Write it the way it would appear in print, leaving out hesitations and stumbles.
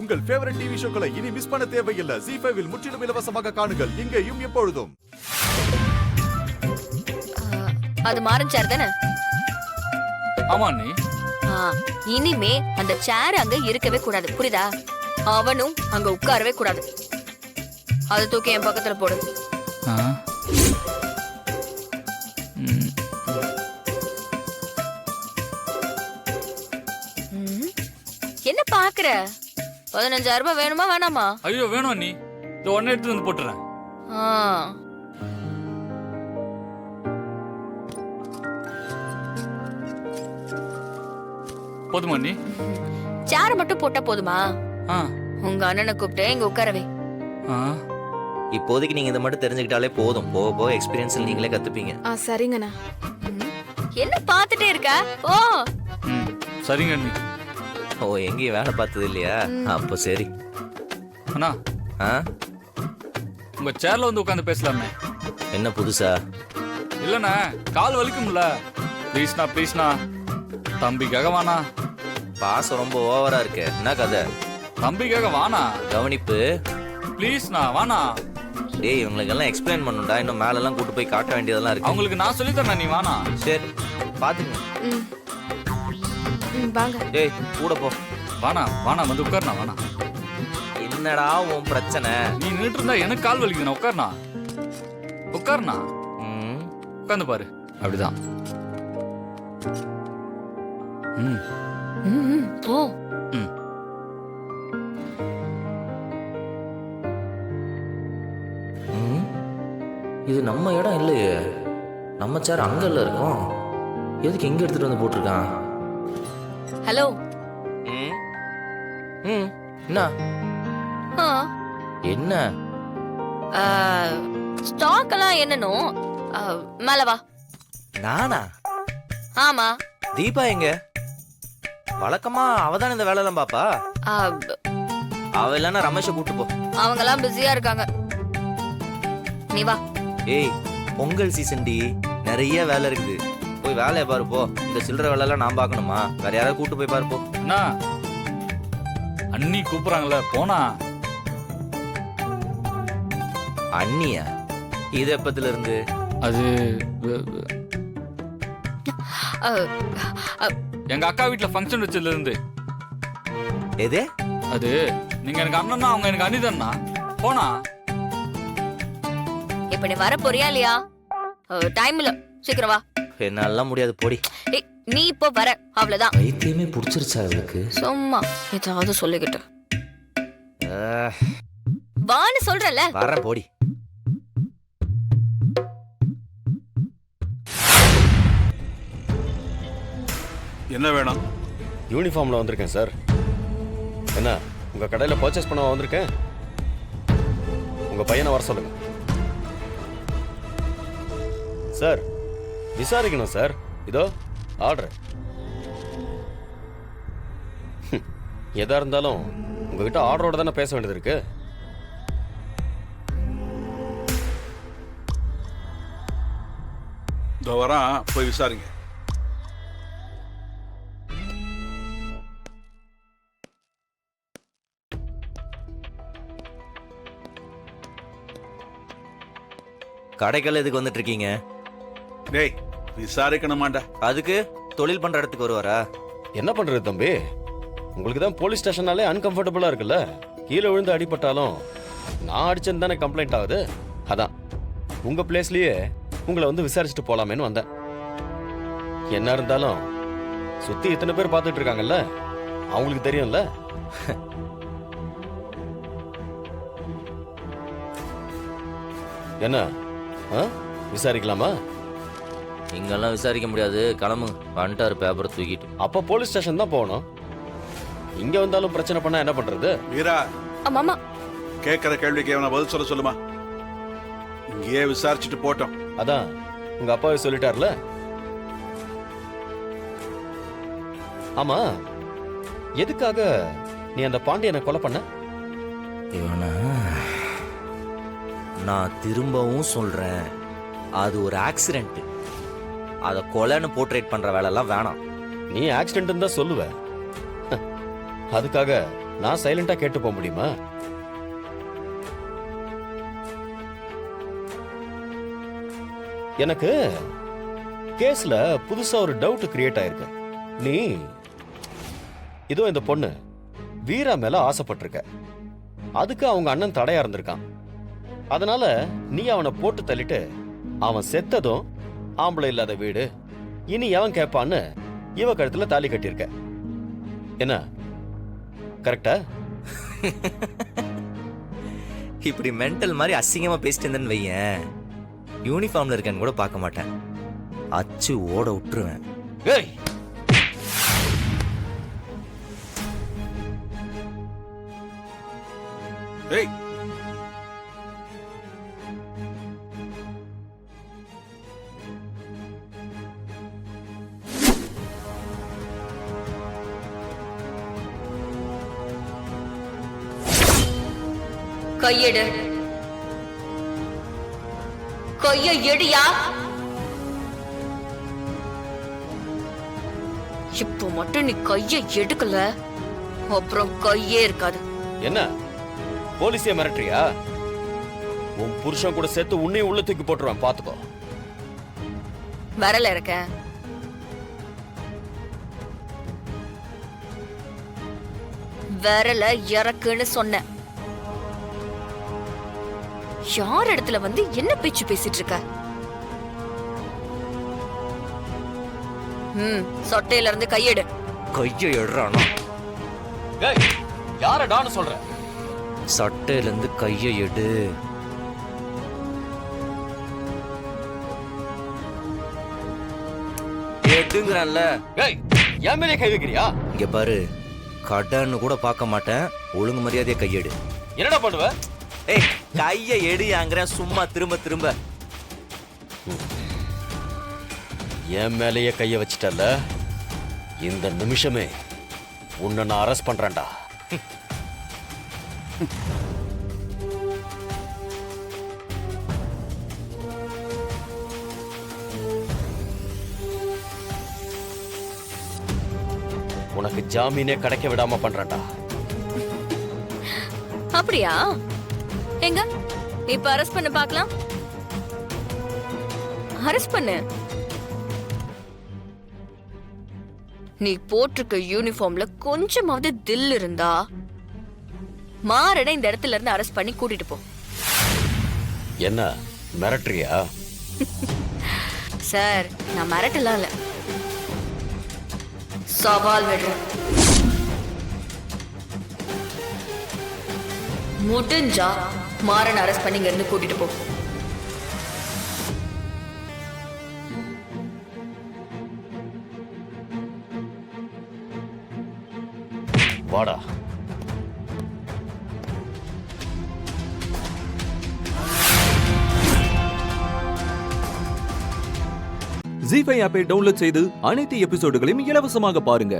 உங்கள் favourite TV ஷோக்களை இனி miss பண்ண தேவையில்லை. ZEE5 இல் முற்றிலும் இலவசமாக காணுங்கள். இங்கேயும் எப்பொழுதும். அது மாறன் சேர் தானே? ஆமா நீ. இனிமே அந்த சேர் அங்க இருக்கவே கூடாது, புரியுதா? அவனும் அங்க உட்காரவே கூடாது. அதை தூக்கி என் பக்கத்துல போடு. என்ன பாக்குற? 15,000 ரூபாய் வேணுமா வேணாமா? ஐயோ வேணும் நீ. இந்த ஒண்ணு எடுத்து வந்து போட்டுறேன். போதுமா நீ? சேர் மட்டும் போட்டா போதுமா? உங்க அண்ணனை கூப்பிட்டு இங்க உட்காரவே. இப்போதைக்கு நீங்க இதை மட்டும் தெரிஞ்சுக்கிட்டாலே போதும். போக போக எக்ஸ்பீரியன்ஸ்ல நீங்களே கத்துப்பீங்க. சரிங்கண்ணா. என்ன பாத்துட்டே இருக்க? ஓ சரிங்க நீ. ஓ எங்கேயும் வேலை பார்த்தது இல்லையா? அப்போ சரி. அண்ணா உங்க சேர்ல வந்து உட்காந்து பேசலாமே. என்ன புதுசா? இல்லண்ணா கால் வலிக்கும்ல. ப்ளீஸ்ண்ணா ப்ளீஸ்ண்ணா, தம்பிக்காக வாண்ணா. பாசம் ரொம்ப ஓவரா இருக்கு. என்ன கதை? தம்பிக்காக வாண்ணா. கவனிப்பு ப்ளீஸ்ண்ணா வாண்ணா. டேய் இவங்களுக்கு எல்லாம் எக்ஸ்பிளைன் பண்ணுடா. இன்னும் மேல எல்லாம் கூட்டு போய் காட்ட வேண்டியதெல்லாம் இருக்கு. அவங்களுக்கு நான் சொல்லி தரேன், நீ வாண்ணா. சரி பாத்துங்க. வாங்க. டேய் கூட போ. வாண்ணா வாண்ணா, வந்து உட்காருண்ணா வாண்ணா. என்னடா உன் பிரச்சனை? நீ நின்று இருந்தா எனக்கு கால் வலிக்குதுண்ணா. உட்காருண்ணா உட்காருண்ணா. உட்காந்து பாரு. அப்படிதான். ஓ இது நம்ம இடம் இல்லையே. நம்ம சேர் அங்கல்ல இருக்கோம். எதுக்கு எங்க எடுத்துட்டு வந்து போட்டிருக்கான்? ஹலோ. என்ன என்ன ஸ்டாக் எல்லாம் என்னனோ மேல வா. நானா? ஆமா. தீபா எங்க? வழக்கமா அவதான இந்த வேலை எல்லாம் பாப்பா. அவ இல்லன்னா ரமேஷ கூட்டு போ. அவங்க எல்லாம் பிஸியா இருக்காங்க. நீ வா. ஏய் பொங்கல் சீசன் டி, நிறைய வேலை இருக்குது. போய் வேலையை பாரு போ. இந்த சில்லற வேலை எல்லாம் நான் பாக்கணுமா? வேற யாராவது கூட்டு போய் பாரு போ. அண்ணா அண்ணி கூப்பிடுறாங்கல்ல, போனா. அண்ணியா? இது எப்பத்துல இருந்து? அது எங்க அக்கா வீட்டுல ஃபங்க்ஷன் வச்சதுல இருந்து. எது? அது நீங்க எனக்கு அண்ணன்னா அவங்க எனக்கு அண்ணி தானா. போனா. இப்ப நீ வர போறியா இல்லையா? டைம் இல்ல, சீக்கிரம் வா. என்னால முடியாது போடி. நீ இப்போ வர, அவ்வளவுதான். வைத்தியமே புடிச்சிருச்சா இவளுக்கு? சும்மா ஏதாவது சொல்லிக்கிட்டு வான்னு சொல்றல. வர போடி. என்ன வேணும்? யூனிஃபார்ம்ல வந்திருக்கேன் சார். என்ன உங்க கடையில பர்ச்சேஸ் பண்ண வந்திருக்கேன். உங்க பையனை வர சொல்லுங்க சார். விசாரிக்கணும் சார். இதோ ஆர்டர். எதா இருந்தாலும் உங்ககிட்ட ஆர்டரோட தானே பேச வேண்டியது இருக்கு. வரான், போய் விசாரிங்க. கடைக்கெல்லாம் எதுக்கு வந்துட்டு இருக்கீங்க? டேய் விசாரிக்கணுமாண்டா. அதுக்கு தொழில் பண்ற இடத்துக்கு வருவாரா? என்ன பண்றது தம்பி? உங்களுக்கு தான் போலீஸ் ஸ்டேஷனாலே அன்கம்ஃபர்டபுளா இருக்குல்ல. கீழே விழுந்து அடிபட்டாலும் நான் அடிச்சேன்னு தானே கம்ப்ளைண்ட் ஆகுது. அதான் உங்க பிளேஸ்லயே உங்களை வந்து விசாரிச்சுட்டு போலாமேன்னு வந்தேன். என்ன இருந்தாலும் சுத்தி இத்தனை பேர் பார்த்துட்டு இருக்காங்கல்ல, அவங்களுக்கு தெரியும்ல. என்ன விசாரிக்கலாமா? இங்கெல்லாம் விசாரிக்க முடியாது. கிளம்பு. வந்துட்டாரு பேப்பரை தூக்கிட்டு. அப்ப போலீஸ் ஸ்டேஷன் தான் போகணும். இங்க வந்தாலும் பிரச்சனை பண்ணா என்ன பண்றது? வீரா, மாமா கேட்கிற கேள்விக்கு அவனை பதில் சொல்லுமா? இங்கேயே விசாரிச்சுட்டு போட்டோம். அதான் உங்க அப்பாவே சொல்லிட்டார்ல. ஆமா, எதுக்காக நீ அந்த பாண்டியனை கொலை பண்ண? இவனா? நான் திரும்பவும் சொல்றேன், அது ஒரு ஆக்சிடென்ட். அதை கொலைன்னு போர்ட்ரேட் பண்ற வேலை எல்லாம் வேணாம். நீ ஆக்சிடென்ட் தான் சொல்லுவ. அதுக்காக நான் சைலண்டா கேட்டு போக முடியுமா? எனக்கு கேஸ்ல புதுசா ஒரு டவுட் கிரியேட் ஆயிருக்கு. நீ இதோ இந்த பொண்ணு வீரா மேல ஆசைப்பட்டிருக்க. அதுக்கு அவங்க அண்ணன் தடையா இருந்திருக்கான். அதனால நீ அவனை போட்டு தள்ளிட்டு அவன் செத்ததும் ஆம்பளை இல்லாத வீடு இனி எவன் கேட்பான்னு இவ கழுத்துல தாலி கட்டியிருக்க. என்ன கரெக்டா? இப்படி மென்டல் மாதிரி அசிங்கமா பேசிட்டு இருந்தேன்னு வையேன், யூனிஃபார்ம்ல இருக்கேன்னு கூட பார்க்க மாட்டேன், அச்சு ஓட விட்டுருவேன். ஏய், ஏய், கையெடு. கைய எடுயா. இப்போ மட்டும் நீ கைய எடுக்கல, அப்புறம் கையே இருக்காது. என்ன போலீஸே மிரட்டுறியா? உன் புருஷன் கூட சேர்த்து உன்னையும் உள்ள தூக்கி போட்டுருவேன், பாத்துக்கோ. வரல இருக்க. வரல இறக்குன்னு சொன்ன. யார் இடத்துல வந்து என்ன பேச்சு பேசிட்டு இருக்க? சொட்டையில இருந்து கையெடு. கையை எடுறானா? ஏய், யாரடான்னு சொல்ற? சட்டையில இருந்து கையை எடு. எடுங்கறல்ல. ஏய், என் மேலே கை வைக்கிறியா? இங்க பாரு, கடன்னு கூட பார்க்க மாட்டேன், ஒழுங்கு மரியாதையா கையெடு. என்னடா பண்ணுவ? ஏய், கையை எடுயாங்கிறேன், சும்மா திரும்ப திரும்ப. என் மேலேயே கைய வச்சிட்டல்ல, இந்த நிமிஷமே உன்னை நான் அரெஸ்ட் பண்றேன்டா. உனக்கு ஜாமீனே கிடைக்க விடாம பண்றேன்டா. அப்படியா? எங்க இப்ப அரெஸ்ட் பண்ண பார்க்கலாம். அரெஸ்ட் பண்ணு. நீ போட்டிருக்க யூனிஃபார்ம்ல கொஞ்சமாவது தில் இருந்தா மாரட இந்த இடத்துல இருந்து அரெஸ்ட் பண்ணி கூட்டிட்டு போ. என்ன மிரட்டுறியா? சார், நான் மிரட்டலாம் இல்ல, சவால் விடுறேன். முடிஞ்சா மாறன் அரெஸ்ட் பண்ணி இங்க இருந்து கூட்டிட்டு போ. வாடா. ஜீ5 ஆப்பை டவுன்லோட் செய்து அனைத்து எபிசோடுகளையும் இலவசமாக பாருங்க.